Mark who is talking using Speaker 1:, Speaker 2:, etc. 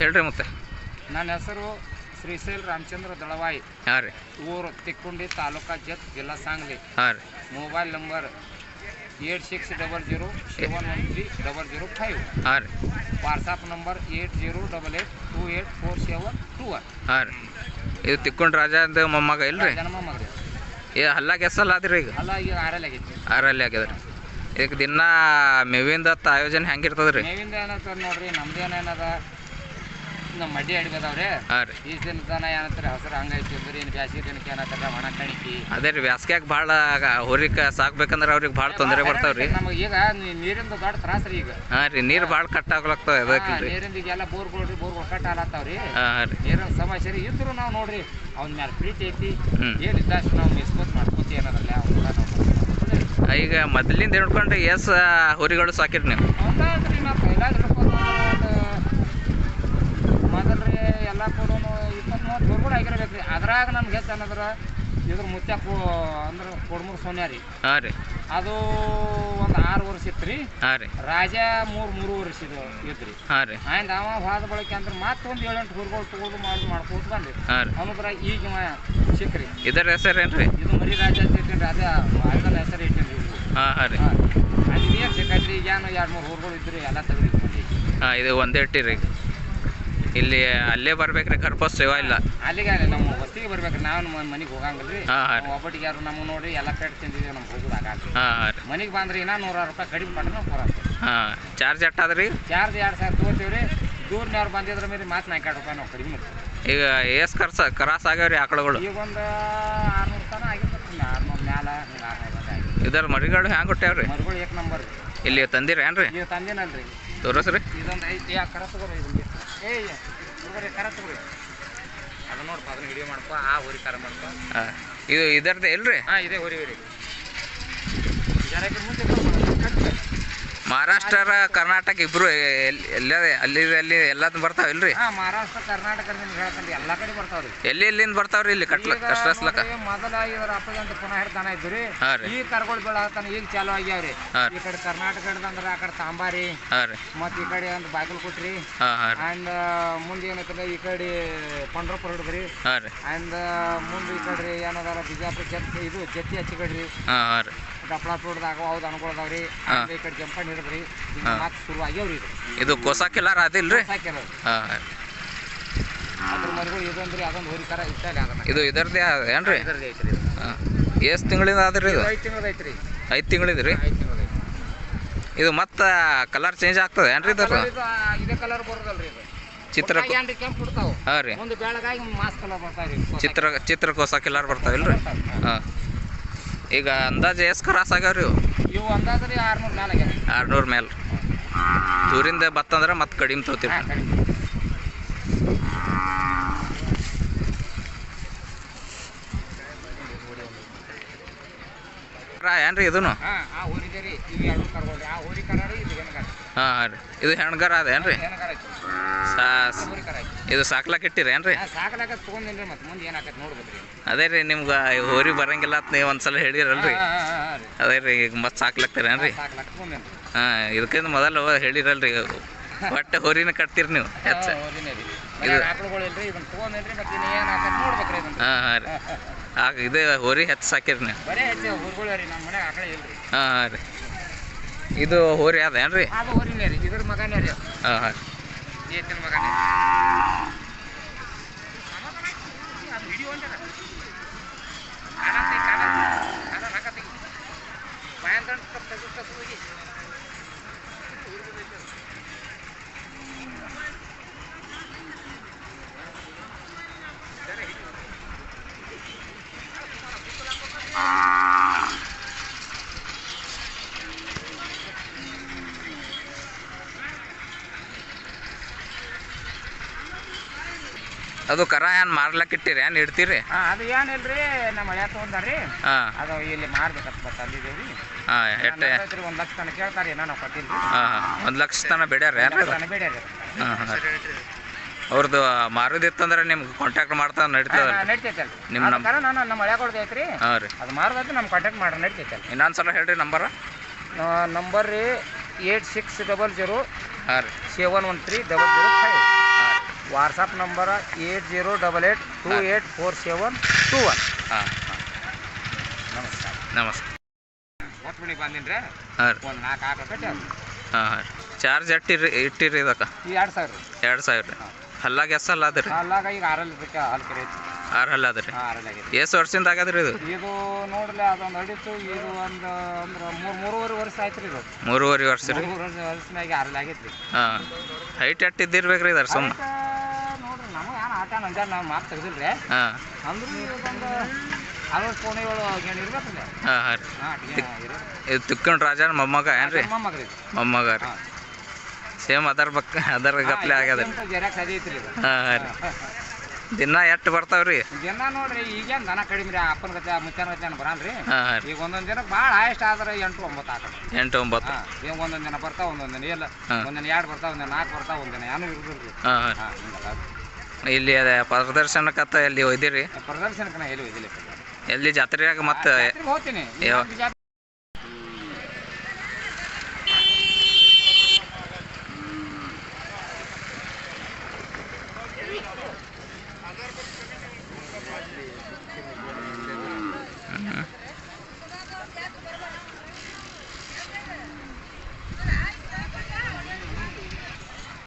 Speaker 1: ಹೇಳ್ರಿ ಮತ್ತೆ.
Speaker 2: ನನ್ನ ಹೆಸರು ಶ್ರೀಶೈಲ್ ರಾಮಚಂದ್ರ ದಳವಾಯಿ.
Speaker 1: ಹಾಂ ರೀ.
Speaker 2: ಊರು ತಿಕ್ಕೊಂಡಿ ತಾಲೂಕಾ ಜತ್ ಜಿಲ್ಲಾ ಸಾಂಗ್ಲಿ.
Speaker 1: ಹಾಂ ರೀ.
Speaker 2: Mobile number 8600713005.
Speaker 1: ಹಾಂ ರೀ.
Speaker 2: WhatsApp number 8088284721.
Speaker 1: ಹಾಂ ರೀ. ಇದು ತಿಕ್ಕೊಂಡ್ ರಾಜ ಅಂತ ಮೊಮ್ಮಗ ಇಲ್ರಿ?
Speaker 2: ಜನ ಮೊಮ್ಮಗ ರೀ.
Speaker 1: ಹಲ್ಲಾಗ ಎಷ್ಟಲ್ಲ ಆದ್ರಿ ಈಗ?
Speaker 2: ಅಲ್ಲ ಈಗ 6 ಆಗೈತಿ.
Speaker 1: 6 ಆಗ್ಯದ. ಈಗ ದಿನ ಮೇವಿಂದ ಆಯೋಜನೆ ಹೆಂಗಿರ್ತದ ರೀ?
Speaker 2: ಮೇವಿಂದ ಏನಂತಾರ ನೋಡ್ರಿ, ನಮ್ದೇನೇನದ ನಮ್ಮ ಮಡ್ಡಿ ಅಡಿಬದವ್ರಿ.
Speaker 1: ಹಾಂ ರೀ.
Speaker 2: ಈ ದಿನದನ ಏನಂತಾರೆ ಹಸಿರು ಹಂಗೈತಿ ಅಂದ್ರೆ ಇನ್ನು ಬ್ಯಾಸಿಗೆ ದಿನಕ್ಕೆ ಏನಂತಾರೆ ಒಣ ಕಣಿಕಿ.
Speaker 1: ಅದೇ ರೀ, ಬ್ಯಾಸ್ಗ್ಯಾಗ ಭಾಳ ಹೊರಿಕ ಸಾಕ್ಬೇಕಂದ್ರೆ ಅವ್ರಿಗೆ ಭಾಳ ತೊಂದರೆ ಬರ್ತಾವ್ರಿ.
Speaker 2: ನಮಗೆ ಈಗ ನೀರಿಂದ ದೊಡ್ಡ ತ್ರಾಸ ರೀ ಈಗ.
Speaker 1: ಹಾಂ ರೀ, ನೀರು ಭಾಳ ಕಟ್ ಆಗ್ಲಾಗ್ತಾವ ಅದಕ್ಕೆ ರೀ.
Speaker 2: ನೀರಿಂದ ಈಗೆಲ್ಲ ಬೋರ್ಗಳು ಕಟ್ ಆಗ್ಲಾಗ್ತಾವ್ರಿ.
Speaker 1: ಹಾಂ ರೀ.
Speaker 2: ನೀರಿನ ಸಮಸ್ಯೆ ರೀ. ಇದ್ರು ನಾವು ನೋಡ್ರಿ ಅವ್ನ ಮೇಲೆ ಪ್ರೀತಿ ಐತಿ, ಏನಿದ್ದಷ್ಟು ನಾವು ಮಿಸ್ಕೋತ್ ಮಾಡ್ಕೋತಿ ಏನದಲ್ಲ ಅವ್ನ
Speaker 1: ಈಗ ಮೊದಲಿಂದ ಹಿಡ್ಕೊಂಡು ಎಸ್ ಹೊರಿಗಳು ಸಾಕಿರಿ ನೀವು?
Speaker 2: ಒಂದಾದ್ರಿ ನಾವು ಕೈಲಾಗ ಹಿಡ್ಕೊಂಡು ಮೊದಲ್ರಿ ಎಲ್ಲ ಕೂಡ 20-30 ಹೊರಗಡೆ ಆಗಿರ್ಬೇಕು ರೀ. ಅದ್ರಾಗ ನಮ್ಗೆ ಹೆಚ್ಚು ಅನ್ನೋದ್ರ ಇದ್ರ ಮುತ್ಯ ಅಂದ್ರೆ ಕೊಡ್ಮೂರು ಸೋನ್ಯ ರೀ.
Speaker 1: ಹಾಂ ರೀ.
Speaker 2: ಅದು ಒಂದು 6 ವರ್ಷ ಇತ್ತು ರೀ.
Speaker 1: ಹಾಂ ರೀ.
Speaker 2: ರಾಜ 3 ವರ್ಷ ಇದ್ರಿ.
Speaker 1: ಹಾಂ ರೀ.
Speaker 2: ಆಯ್ತು ಅವ ಹೋದ ಬಳಕೆ ಅಂದ್ರೆ ಮತ್ತೊಂದು 7-8 ಹುರ್ಗಳು ತಗೊಳ್ದು ಮಾಡ್ಕೊತ ಬಂದ್ರಿ.
Speaker 1: ಹಾಂ ರೀ.
Speaker 2: ಅವನದ್ರ ಈಗ ಸಿಕ್ಕ್ರಿ.
Speaker 1: ಇದರ ಹೆಸರು ಏನ್ರಿ?
Speaker 2: ಇದು ಮರಿ ರಾಜ ಅಂತ ಇಟ್ಟೇನ್ರಿ. ಅದೇ ಅದನ್ನ ಹೆಸರು ಇಟ್ಟೇನ್ರಿ.
Speaker 1: ಹಾಂ ಹಾಂ ರೀ.
Speaker 2: ಅದು ಏನು ಸಿಕ್ಕೈತ್ರಿ. ಈಗ ಏನು 2-3 ಹುರ್ಗಳು ಇದ್ರಿ, ಎಲ್ಲ ತೆಗ್ರಿ.
Speaker 1: ಹಾಂ, ಇದು ಒಂದೇ ಇಟ್ಟಿರಿ. ಇಲ್ಲಿ ಅಲ್ಲೇ ಬರ್ಬೇಕ್ರಿ, ಕರ್ಪಸ್ ಸೇವಾ ಇಲ್ಲ
Speaker 2: ಅಲ್ಲಿಗೆ ನಮ್ಮ ವಸ್ತಿಗೆ ಬರ್ಬೇಕ್ರಿ. ನಾವು ಮನೆಗೆ ಹೋಗಂಗಿಲ್ರಿ. ಒಬ್ಬಟ್ಟಿಗೆ ಯಾರು ನಮ್ಗೆ ನೋಡ್ರಿ ಎಲ್ಲ ಪೇಟ್ ತಿಂದಿದ್ದೀವಿ, ನಮ್ಗೆ ಹೋಗೋದಾಗ ಮನೆಗೆ ಬಂದ್ರಿ ಇನ್ನೂ 100 ರೂಪಾಯಿ ಕಡಿಮೆ ಮಾಡ್ರಿ ನಾವು ಕೊಡೋದು.
Speaker 1: ಹಾಂ, ಚಾರ್ಜ್ ಎಷ್ಟಾದ್ರಿ?
Speaker 2: ಚಾರ್ಜ್ 2000 ತೊಗೋತೀವಿ ರೀ. ದೂರನವ್ರು ಬಂದಿದ್ರ ಮೇಲೆ ಮಾತು 4 ರೂಪಾಯಿ ನಾವು ಕಡಿಮೆ ಮಾಡ್ತೀವಿ.
Speaker 1: ಈಗ ಎಷ್ಟು ಕ್ರಾಸ್ ಆಗ್ಯಾವ್ರಿ ಆಕಳುಗಳು?
Speaker 2: ಈಗ ಒಂದು 600 ತನ ಆಗಿರ್ತದೆ. 600 ಮ್ಯಾಲ
Speaker 1: ಇದರ ಮರಿಗಳು ಹ್ಯಾಂಗೆ ಹುಟ್ಟ್ಯಾವ್ರಿ?
Speaker 2: ಮರಿಗಳು 1 ನಂಬರ್ ರೀ.
Speaker 1: ಇಲ್ಲಿ ತಂದಿರಿ ಏನ್ರಿ?
Speaker 2: ನೀವು ತಂದಿನಲ್ರಿ.
Speaker 1: ತೋರಿಸ್ರಿ.
Speaker 2: ಇದೊಂದು ಐತಿ. ಆ ಕರ ತಗೋರಿ. ಇದೊಂದು ಹುಡುಗರಿ ಕರ ತಗೋರಿ. ಅದು ನೋಡ್ಪ, ಅದನ್ನ ವಿಡಿಯೋ ಮಾಡ್ಕೊ. ಆ ಹೊರಿ ಕರ ಮಾಡ್ಕೊ.
Speaker 1: ಹಾಂ, ಇದು ಇದರದ್ದೇ ಇಲ್ರಿ?
Speaker 2: ಹಾಂ, ಇದೇ ಹೊರಿ ಹೊರಿ. ಮುಂದೆ
Speaker 1: ಮಹಾರಾಷ್ಟ್ರ ಕರ್ನಾಟಕ ಇಬ್ರು ಅಲ್ಲಿ ಎಲ್ಲದನ್ನ ಬರ್ತಾವ ಇಲ್ರಿ?
Speaker 2: ಹಾಂ, ಮಹಾರಾಷ್ಟ್ರ ಕರ್ನಾಟಕದಿಂದ ಹೇಳ್ಕೊಂಡು ಎಲ್ಲ ಕಡೆ ಬರ್ತಾವ್ರಿ.
Speaker 1: ಎಲ್ಲಿಂದ ಬರ್ತಾವ್ರಿ ಇಲ್ಲಿ ಕಷ್ಟಸ್ಲಕ?
Speaker 2: ಮೊದಲ ಇವ್ರ ಅಪ್ಪಗೆ ಅಂತ ಪುನಃ ಹಿಡ್ತಾನ ಇದ್ರಿ.
Speaker 1: ಹಾಂ ರೀ.
Speaker 2: ಈ ಕರ್ಗಳು ಬೀಳತಾನ ಈಗ ಚಾಲು ಆಗ್ಯಾವ್ರಿ. ಈ ಕಡೆ ಕರ್ನಾಟಕ ಹಿಡ್ದಂದ್ರೆ ಆ ಕಡೆ ತಾಂಬಾರಿ.
Speaker 1: ಹಾಂ ರೀ.
Speaker 2: ಮತ್ತು ಈ ಕಡೆ ಒಂದು ಬಾಗಲಕೋಟ್ರಿ.
Speaker 1: ಹಾಂ ಹಾಂ.
Speaker 2: ಆ್ಯಂಡ್ ಮುಂದೆ ಏನೈತಲ್ಲ ಈ ಕಡೆ ಪಂಡ್ರಪುರ ಹಿಡಿದ್ರಿ.
Speaker 1: ಹಾಂ ರೀ.
Speaker 2: ಆ್ಯಂಡ್ ಮುಂದೆ ಈ ಕಡೆ ಏನದಾರ ಬಿಜಾಪುರ ಇದು ಜತ್ತಿ ಹಚ್ಚಿಕಡ್ರಿ.
Speaker 1: ಹಾಂ ಹಾಂ ರೀ.
Speaker 2: ದಪ್ಪಳಾಪುರದಾಗ ಹೌದು ಅನ್ಕೊಳ್ದಾವ್ರಿ. ಈ ಕಡೆ ಜಂಪಣ್ಣ ಹಿಡಿದ್ರಿ. ಮಾತು ಶುರು ಆಗ್ಯಾವ್ರಿ.
Speaker 1: ಇದು ಕೋಸಾಕಿಲ್ಲಾರ ಅದಿಲ್ರಿ?
Speaker 2: ಸಾಕ್ಯಾರ.
Speaker 1: ಹಾಂ ಹಾಂ.
Speaker 2: ಅದ್ರ ಮರಿಗಳು ಇದೊಂದ್ರಿ. ಅದೊಂದು ಹೋರಿಕರ ಇಷ್ಟಲ್ಲಿ ಅದನ್ನ.
Speaker 1: ಇದು ಇದರದೇ ಏನ್ರಿ?
Speaker 2: ಇದರದ್ದು ಐತ್ರಿ.
Speaker 1: ಹಾಂ, ಎಷ್ಟು ತಿಂಗಳಿಂದ ಆದ್ರಿ ಇದು?
Speaker 2: 5 ತಿಂಗಳದ ಐತ್ರಿ.
Speaker 1: 5 ತಿಂಗಳಿದ್ರಿ?
Speaker 2: 5 ತಿಂಗಳದ ಐತಿ.
Speaker 1: ಇದು ಮತ್ತೆ ಕಲರ್ ಚೇಂಜ್ ಆಗ್ತದೆ ಏನ್ರಿ?
Speaker 2: ಇದೇ ಕಲರ್ ಬರೋದಲ್ರಿ ಇದು.
Speaker 1: ಚಿತ್ರ
Speaker 2: ಕೆಂಪು ಬಿಡ್ತಾವ.
Speaker 1: ಹಾಂ ರೀ.
Speaker 2: ಒಂದು ಬೆಳಗಾಗಿ ಮಾಸ್ ಕಲರ್ ಬರ್ತಾವ್ರಿ.
Speaker 1: ಚಿತ್ರ ಕೋಸ ಕಿಲಾರ್ ಬರ್ತಾವಿಲ್ರಿ? ಹಾಂ. ಈಗ ಅಂದಾಜು ಎಷ್ಟು ಕ್ರಾಸ್ ಆಗ್ಯಾವ್ರಿ
Speaker 2: ಇವು? ಅಂದಾಜ್ರಿ 600 ಮೇಲೆ ಆಗ್ಯಾವ.
Speaker 1: 600 ಮೇಲೆ. ದೂರಿಂದ ಬತ್ತಂದ್ರೆ ಮತ್ತೆ ಕಡಿಮೆ ತಗೋತೀವಿ. ಏನ್ರಿ ಇದನ್ನು?
Speaker 2: ಹಾಂ, ಆ ಹೋರಿಗರಿ ಇವು 2 ಕರ್ಗೋರಿ. ಆ ಹೋರಿ ಕರ ರೀ, ಇದು ಹೆಣ್ಗಾರ.
Speaker 1: ಹಾಂ ಹಾಂ ರೀ. ಇದು ಹೆಣ್ಗಾರ ಅದ ಏನ್ರಿ?
Speaker 2: ಹೆಣ್ಗಾರ ಐತಿ.
Speaker 1: ಇದು ಸಾಕ್ಲಾಕ್ ಇಟ್ಟಿರಿ ಏನ್ರಿ?
Speaker 2: ಸಾಕಲಾಕ ತೊಗೊಂಡಿನ್ರಿ. ಮತ್ತೆ ಮುಂದೆ ಏನಾಕೈತಿ ನೋಡ್ಬೇಕ್ರಿ.
Speaker 1: ಅದೇ ರೀ, ನಿಮ್ಗೆ ಹೋರಿ ಬರಂಗಿಲ್ಲ ಅಂತ ನೀವು ಒಂದ್ಸಲ ಹೇಳಿರಲ್ರಿ? ಅದೇ ರೀ, ಈಗ ಮತ್ತೆ ಸಾಕ್ಲಾಕ್ತೀರೇನ್ರಿ?
Speaker 2: ಸಾಕಲಾಕ ತೊಗೊಂಡೇನ್ರಿ.
Speaker 1: ಹಾಂ, ಇದಕ್ಕಿಂತ ಮೊದಲು ಹೇಳಿರಲ್ರಿ, ಒಟ್ಟೆ ಹೋರಿನ ಕಟ್ತೀರಿ ನೀವು ಹೆಚ್ಚು.
Speaker 2: ಆಕಳುಗಳು ಇಲ್ರಿ, ಇದನ್ನ ತೊಗೊಂಡೇನ್ರಿ. ಮತ್ತೆ ಏನಾಕೈತಿ ನೋಡ್ಬೇಕ್ರಿ ಇದನ್ನ.
Speaker 1: ಹಾಂ ಹಾಂ ರೀ. ಆಗ ಇದು ಹೋರಿ ಹೆಚ್ಚು ಸಾಕಿರಿ ನೀವು?
Speaker 2: ಬರೀ ಹೆಚ್ಚು ಊರುಗಳು ರೀ. ನಮ್ಮ ಮನೆ ಆಕಳ ಇಲ್ರಿ.
Speaker 1: ಹಾಂ ಹಾಂ ರೀ. ಇದು ಹೋರಿ ಅದ ಏನ್ರಿ?
Speaker 2: ಅದು ಹೋರಿನೇ ರೀ. ಇದ್ರ ಮಗನೇ ರೀ.
Speaker 1: ಹಾಂ ಹಾಂ.
Speaker 2: ಏತಿನ ಮಗನೇ.
Speaker 1: ಅದು ಕರ ಏನು ಮಾರ್ಲಕ್ಕೆ ಇಟ್ಟಿರಿ ಏನು ಇಡ್ತೀರಿ?
Speaker 2: ಹಾಂ, ಅದು ಏನಿಲ್ರಿ. ನಮ್ಮ ಹಳೆ ತೊಗೊಂಡ್ರಿ.
Speaker 1: ಹಾಂ,
Speaker 2: ಅದು ಇಲ್ಲಿ ಮಾರ್ಬೇಕಂತ ಬಟ್ ಅಲ್ಲಿದ್ದೀವಿ.
Speaker 1: ಹಾಂ, ಎಷ್ಟು?
Speaker 2: 1 ಲಕ್ಷ ತನಕ ಕೇಳ್ತಾರೆ. ಏನೋ ನಾವು ಕೊಟ್ಟಿಲ್ಲ.
Speaker 1: ಹಾಂ ಹಾಂ, 1 ಲಕ್ಷ ತನಕ ಬೇಡ್ಯಾರ ಏನ್ರಿ?
Speaker 2: ಬೇಡ್ಯಾರ.
Speaker 1: ಹಾಂ ಹಾಂ. ಅವ್ರದ್ದು ಮಾರೋದಿತ್ತಂದ್ರೆ ನಿಮ್ಗೆ ಕಾಂಟ್ಯಾಕ್ಟ್ ಮಾಡ್ತಾ ನಡೀತದ?
Speaker 2: ನಡಿತೈತಲ್ರಿ.
Speaker 1: ನಿಮ್ಮ
Speaker 2: ನಮ್ಮ ಹಳೆಗಳ್ದು ಐತ್ರಿ.
Speaker 1: ಹಾಂ ರೀ.
Speaker 2: ಅದು ಮಾರೋದೈತಿ, ನಮ್ಗೆ ಕಾಂಟ್ಯಾಕ್ಟ್ ಮಾಡ್ರಿ. ನಡಿತೈತಲ್ಲ.
Speaker 1: ಇನ್ನೊಂದು ಸಲ ಹೇಳ್ರಿ ನಂಬರ್.
Speaker 2: ನಂಬರ್ ರೀ 8600
Speaker 1: ಹಾಂ ರೀ
Speaker 2: 7113 005.
Speaker 1: ಹಾಂ ರೀ.
Speaker 2: WhatsApp number 8088284721.
Speaker 1: ಹಾಂ
Speaker 2: ನಮಸ್ಕಾರ.
Speaker 1: ನಮಸ್ಕಾರ.
Speaker 2: ಒಟ್ಟು ಮನೆಗೆ ಬಂದಿನ್ರಿ
Speaker 1: ಹಾಂ ರೀ.
Speaker 2: ಒಂದು 4 ಆಕಳ ಕಟ್ಟಿ ಅದು
Speaker 1: ಹಾಂ ಹಾಂ ರೀ. ಚಾರ್ಜ್ ಇಟ್ಟಿರಿ ಇದಕ್ಕೆ?
Speaker 2: ಈ 2000 ರೀ.
Speaker 1: 2000 ರೀ. ಹಲ್ಲಾಗ ಎಷ್ಟು ಹಲ್ಲ ಅದ ರೀ?
Speaker 2: ಅಲ್ಲಾಗ ಈಗ 6 ಇದಕ್ಕೆ ಹಾಲು ಕರೆ ಐತಿ.
Speaker 1: 6 ಹಲ್ಲ ಅದ ರೀ.
Speaker 2: 6 ಆಗೈತಿ.
Speaker 1: ಎಷ್ಟು ವರ್ಷದಿಂದ ಆಗದ್ರಿ ಇದು?
Speaker 2: ಇದು ನೋಡ್ರಿ ಅದೊಂದು ಅಡಿತು ಇದು ಒಂದು ಅಂದ್ರೆ 3.5 ವರ್ಷ ಆಯ್ತು ರೀ. ಇದು
Speaker 1: 3.5 ವರ್ಷ ರೀ.
Speaker 2: 3 ವರ್ಷನಾಗ 6 ಆಗೈತಿ ರೀ.
Speaker 1: ಹಾಂ ಹೈಟ್ ಇದ್ದಿರ್ಬೇಕ್ರಿ ಇದಾರೆ ಸುಮ್ಮ?
Speaker 2: ನೋಡ್ರಿ ನಮಗೆ ಏನು ಆಟ ನಂಜಾರ ನಾವು ಮಾತು ತೆಗ್ದಿಲ್ಲ ರೀ.
Speaker 1: ಹಾಂ
Speaker 2: ಅಂದ್ರೆ ಇದೊಂದು 60 ಗೇಣ್ ಇರ್ಬೇಕಲ್ಲ.
Speaker 1: ಹಾಂ ಹಾಂ ರೀ. ಇದು ತಿಕ್ಕೊಂಡು ರಾಜನ ಮೊಮ್ಮಗ ಏನು ರೀ?
Speaker 2: ಮೊಮ್ಮಗ್ರಿ
Speaker 1: ಮೊಮ್ಮಗ ರೀ. ಸೇಮ್ ಅದರ ಗಪ್ಲೆ ಆಗ್ಯದ ರೀ.
Speaker 2: ಜೆರಾಕ್ಸ್ ಅದೇ ಐತ್ರಿ ಇದು.
Speaker 1: ಹಾಂ ಹಾಂ ರೀ. ದಿನ ಎಷ್ಟು ಬರ್ತಾವ್ರಿ?
Speaker 2: ದಿನ ನೋಡ್ರಿ ಈಗೇನು ದನ ಕಡಿಮೆ ರೀ. ಅಪ್ಪನ ಗತೆ ಮುಚ್ಚಾನ ಗತೆ ಬರಲ್ರಿ.
Speaker 1: ಹಾಂ ಹಾಂ ರೀ.
Speaker 2: ಈಗ ಒಂದೊಂದು ದಿನಕ್ಕೆ ಭಾಳ ಹೈಯೆಸ್ಟ್ ಆದ್ರೆ 8-9 ಆಕಳ.
Speaker 1: 8-9.
Speaker 2: ಈಗ ಒಂದೊಂದು ದಿನ ಬರ್ತಾವ ಒಂದೊಂದು ದಿನ ಇಲ್ಲ. ಒಂದಿನ 2 ಬರ್ತಾವ, ಒಂದಿನ 4 ಬರ್ತಾವ, ಒಂದಿನ ಏನೂ ಇರುದಿಲ್ಲ.
Speaker 1: ಹಾಂ ಹಾಂ. ಇಲ್ಲಿ ಅದೇ ಪ್ರದರ್ಶನಕ್ಕತ್ತ ಎಲ್ಲಿ ಒಯ್ದಿರಿ?
Speaker 2: ಪ್ರದರ್ಶನಕ್ಕೆ ನಾ ಎಲ್ಲಿ ಹೋಗಿಲ್ಲ.
Speaker 1: ಎಲ್ಲಿ ಜಾತ್ರೆಯಾಗ ಮತ್ತೆ
Speaker 2: ಹೋಗ್ತೀನಿ.